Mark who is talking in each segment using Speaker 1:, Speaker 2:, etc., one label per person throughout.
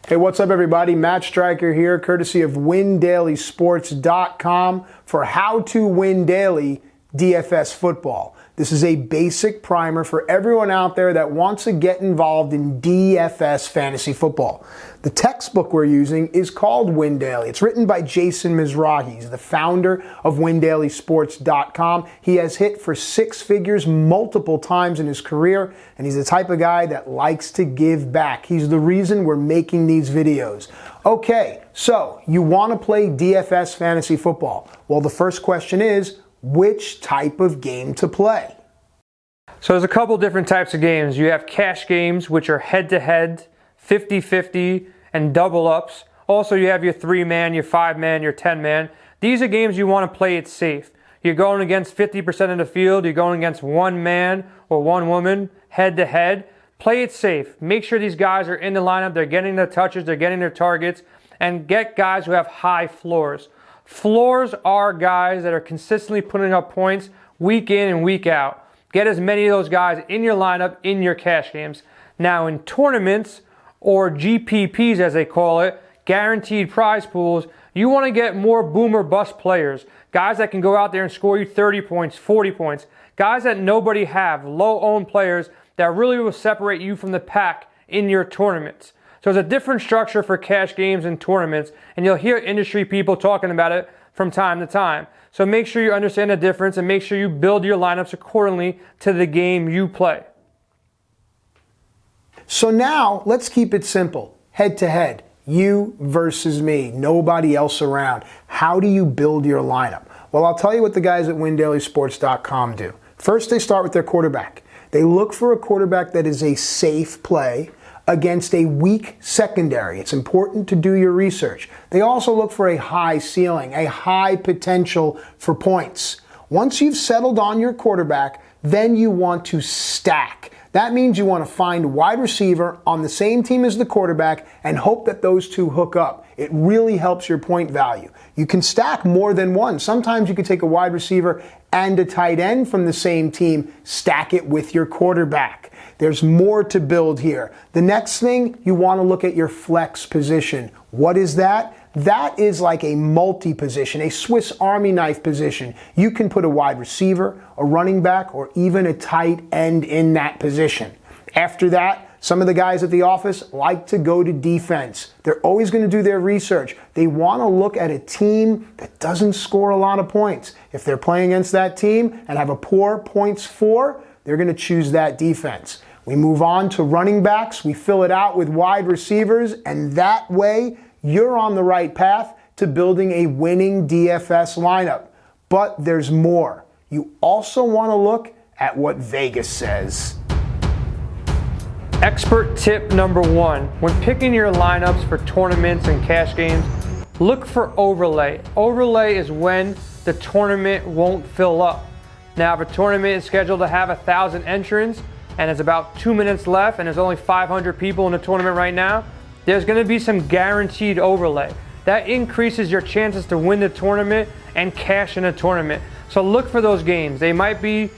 Speaker 1: Hey, what's up everybody? Matt Stryker here, courtesy of WinDailySports.com for How to Win Daily DFS Football. This is a basic primer for everyone out there that wants to get involved in DFS fantasy football. The textbook we're using is called Win Daily. It's written by Jason Mizrahi. He's the founder of WinDailySports.com. He has hit for six figures multiple times in his career, and he's the type of guy that likes to give back. He's the reason we're making these videos. Okay, so you want to play DFS fantasy football. Well, the first question is, which type of game to play?
Speaker 2: So there's a couple different types of games. You have cash games, which are head-to-head, 50-50, and double-ups. Also, you have your 3-man, your 5-man, your 10-man. These are games you want to play it safe. You're going against 50% of the field. You're going against one man or one woman, head-to-head. Play it safe. Make sure these guys are in the lineup. They're getting their touches. They're getting their targets. And get guys who have high floors. Floors are guys that are consistently putting up points week in and week out. Get as many of those guys in your lineup in your cash games. Now in tournaments, or GPPs as they call it, guaranteed prize pools, you want to get more boom or bust players. Guys that can go out there and score you 30 points, 40 points. Guys that nobody have, low-owned players that really will separate you from the pack in your tournaments. So there's a different structure for cash games and tournaments, and you'll hear industry people talking about it from time to time. So make sure you understand the difference and make sure you build your lineups accordingly to the game you play.
Speaker 1: So now, let's keep it simple. Head to head. You versus me. Nobody else around. How do you build your lineup? Well, I'll tell you what the guys at WinDailySports.com do. First, they start with their quarterback. They look for a quarterback that is a safe play against a weak secondary. It's important to do your research. They also look for a high ceiling, a high potential for points. Once you've settled on your quarterback, then you want to stack. That means you want to find wide receiver on the same team as the quarterback and hope that those two hook up. It really helps your point value. You can stack more than one. Sometimes you can take a wide receiver and a tight end from the same team, stack it with your quarterback. There's more to build here. The next thing, you want to look at your flex position. What is that? That is like a multi-position, a Swiss Army knife position. You can put a wide receiver, a running back, or even a tight end in that position. After that, some of the guys at the office like to go to defense. They're always going to do their research. They want to look at a team that doesn't score a lot of points. If they're playing against that team and have a poor points for, they're going to choose that defense. We move on to running backs. We fill it out with wide receivers, and that way you're on the right path to building a winning DFS lineup. But there's more. You also want to look at what Vegas says.
Speaker 2: Expert tip number one, when picking your lineups for tournaments and cash games, look for overlay. Overlay is when the tournament won't fill up. Now, if a tournament is scheduled to have 1,000 entrants and it's about 2 minutes left and there's only 500 people in the tournament right now, there's going to be some guaranteed overlay. That increases your chances to win the tournament and cash in a tournament. So look for those games. They might be,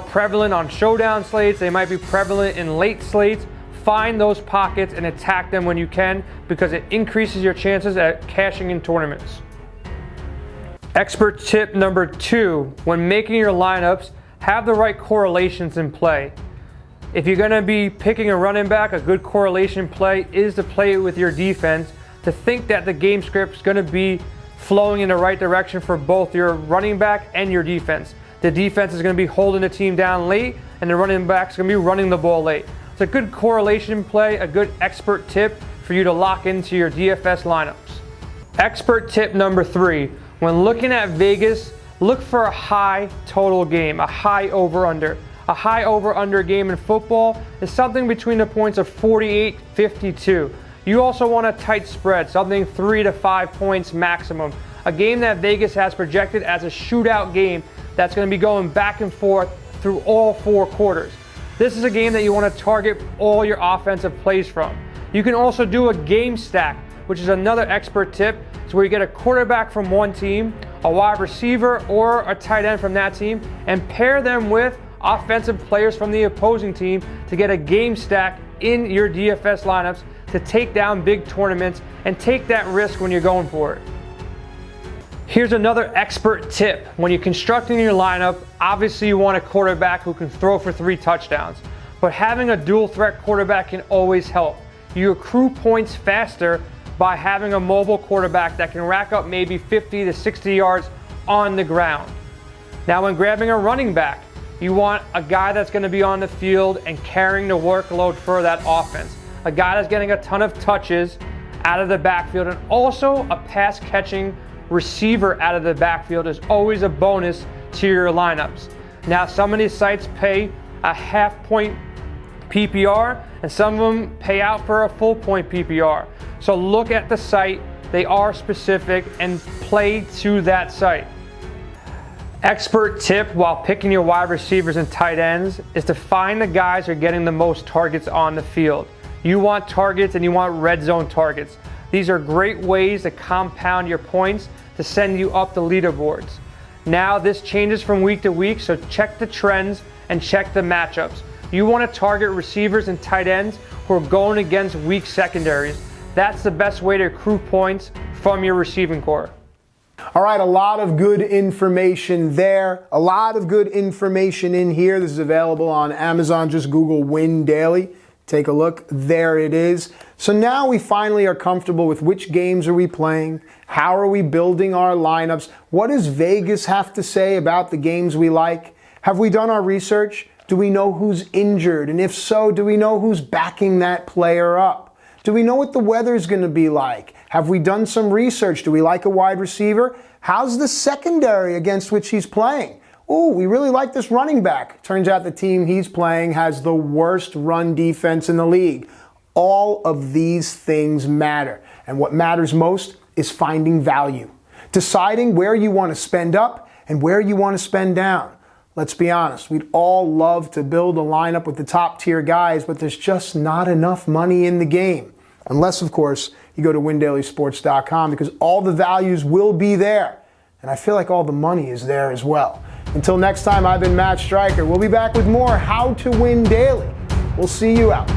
Speaker 2: prevalent on showdown slates. They might be prevalent in late slates. Find those pockets and attack them when you can because it increases your chances at cashing in tournaments. Expert tip number two, when making your lineups, have the right correlations in play. If you're going to be picking a running back, a good correlation play is to play it with your defense, to think that the game script is going to be flowing in the right direction for both your running back and your defense. The defense is going to be holding the team down late, and the running back is going to be running the ball late. It's a good correlation play, a good expert tip for you to lock into your DFS lineups. Expert tip number three, when looking at Vegas, look for a high total game, a high over-under. A high over-under game in football is something between the points of 48-52. You also want a tight spread, something 3 to 5 points maximum. A game that Vegas has projected as a shootout game that's going to be going back and forth through all 4 quarters. This is a game that you want to target all your offensive plays from. You can also do a game stack, which is another expert tip. It's where you get a quarterback from one team, a wide receiver, or a tight end from that team, and pair them with offensive players from the opposing team to get a game stack in your DFS lineups to to take down big tournaments and take that risk when you're going for it. Here's another expert tip. When you're constructing your lineup, obviously you want a quarterback who can throw for 3 touchdowns, but having a dual threat quarterback can always help. You accrue points faster by having a mobile quarterback that can rack up maybe 50 to 60 yards on the ground. Now when grabbing a running back, you want a guy that's going to be on the field and carrying the workload for that offense. A guy that's getting a ton of touches out of the backfield, and also a pass catching receiver out of the backfield is always a bonus to your lineups. Now some of these sites pay a half point PPR and some of them pay out for a full point PPR. So look at the site, they are specific, and play to that site. Expert tip while picking your wide receivers and tight ends is to find the guys who are getting the most targets on the field. You want targets and you want red zone targets. These are great ways to compound your points to send you up the leaderboards. Now this changes from week to week, so check the trends and check the matchups. You want to target receivers and tight ends who are going against weak secondaries. That's the best way to accrue points from your receiving core.
Speaker 1: All right, a lot of good information there. A lot of good information in here. This is available on Amazon. Just Google Win Daily. Take a look. There it is. So now we finally are comfortable with which games are we playing, how are we building our lineups, what does Vegas have to say about the games we like? Have we done our research? Do we know who's injured? And if so, do we know who's backing that player up? Do we know what the weather's going to be like? Have we done some research? Do we like a wide receiver? How's the secondary against which he's playing? Ooh, we really like this running back. Turns out the team he's playing has the worst run defense in the league. All of these things matter. And what matters most is finding value. Deciding where you want to spend up and where you want to spend down. Let's be honest, we'd all love to build a lineup with the top tier guys, but there's just not enough money in the game. Unless, of course, you go to windailysports.com, because all the values will be there. And I feel like all the money is there as well. Until next time, I've been Matt Stryker. We'll be back with more How to Win Daily. We'll see you out.